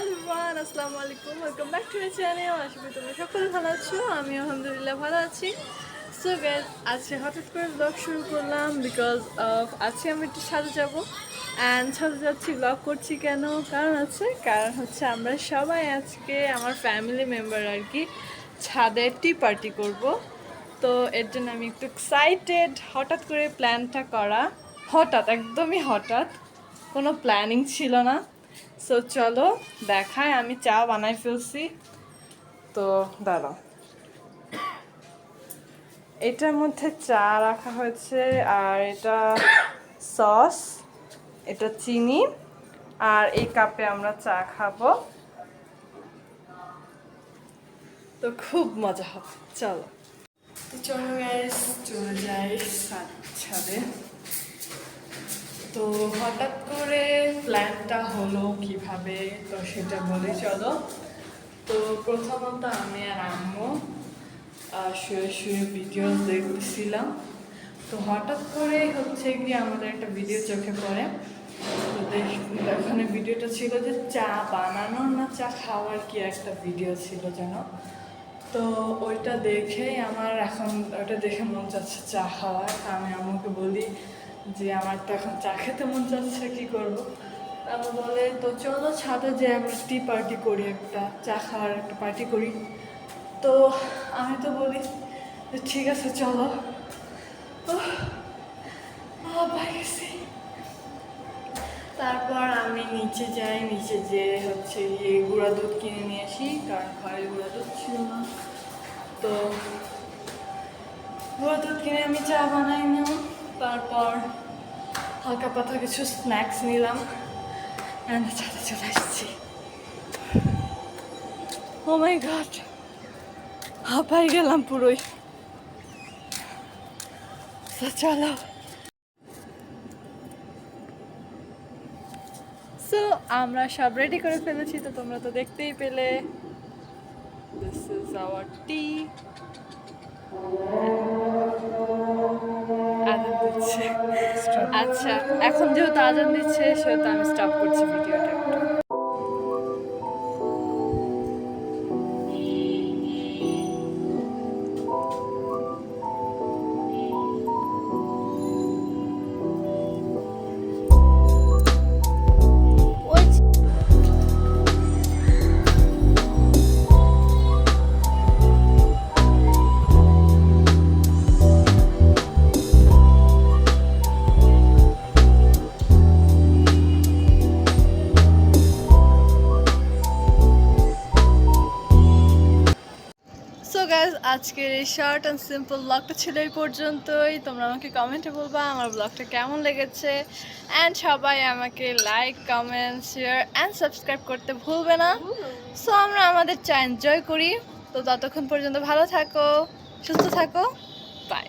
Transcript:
Everyone আসসালামু আলাইকুম welcome back to my channel. আশা করি তোমরা সকলে ভালো আছো, আমি আলহামদুলিল্লাহ ভালো আছি। সো গাইস, আজকে হঠাৎ করে ব্লগ শুরু করলাম বিকজ অফ আজকে আমি একটু ছাদে যাবো অ্যান্ড ছাদে যাচ্ছি। ব্লগ করছি কেন, কারণ হচ্ছে আমরা সবাই আজকে আমার ফ্যামিলি মেম্বার আর কি ছাদে টি পার্টি করব। তো এর জন্য আমি একটু এক্সাইটেড। হঠাৎ করে প্ল্যানটা করা, হঠাৎ একদমই হঠাৎ, কোনো প্ল্যানিং ছিল না। সো চলো দেখায়, আমি চা বানাই ফেলছি। তো দাঁড়াও, এটার মধ্যে চা রাখা হয়েছে আর এটা সস, এটা চিনি, আর এই কাপে আমরা চা খাবো। তো খুব মজা হবে, চলো। তো চলো গাইস, চলে যাই ছাদে। তো হঠাৎ করে প্ল্যানটা হলো কিভাবে, তো সেটা বলে চলো। তো প্রথমত আমি আর আম্মু শুয়ে শুয়ে ভিডিও দেখছিলাম। তো হঠাৎ করে হচ্ছে কি আমাদের একটা ভিডিও চোখে পড়ে। তো ওখানে ভিডিওটা ছিল যে চা বানানোর না চা খাওয়ার কি একটা ভিডিও ছিল যেন। তো ওইটা দেখেই আমার এখন ওইটা দেখে মন চাচ্ছে চা খাওয়ার। আমি আম্মুকে বলি যে আমার তো এখন চা খেতে মন চাচ্ছে, কী করবো। আমি বলে তো চলো ছাদে যে আমরা টি পার্টি করি, একটা চা খাওয়ার একটা পার্টি করি। তো আমি তো বলি যে ঠিক আছে চলো। গেছি। তারপর আমি নিচে যাই, নিচে যেয়ে হচ্ছে গিয়ে গুঁড়া দুধ কিনে নিয়ে আসি, কারণ ঘরে গুঁড়া দুধ ছিল না। তো গুঁড়া দুধ কিনে আমি চা বানাই নিলাম। তারপর হালকা পাতলা কিছু স্ন্যাক্স নিলাম, ছাদে চলে আসছি। ও মাই গড, হাঁপাই গেলাম পুরোই। চলো। সো আমরা সব রেডি করে ফেলেছি, তো তোমরা তো দেখতেই পেলে। দিস ইজ আওয়ার টি। আজান দিচ্ছে। আচ্ছা, এখন যেহেতু আজান দিচ্ছে সেহেতু আমি স্টপ করছি ভিডিওটা একটু। আজকের এই শর্ট অ্যান্ড সিম্পল ব্লগটা ছিল এই পর্যন্তই। তোমরা আমাকে কমেন্টে বলবা আমার ব্লগটা কেমন লেগেছে, অ্যান্ড সবাই আমাকে like, comment, share and subscribe করতে ভুলবে না। সো আমরা আমাদের চা এনজয় করি। তো ততক্ষণ পর্যন্ত ভালো থাকো, সুস্থ থাকো, বাই।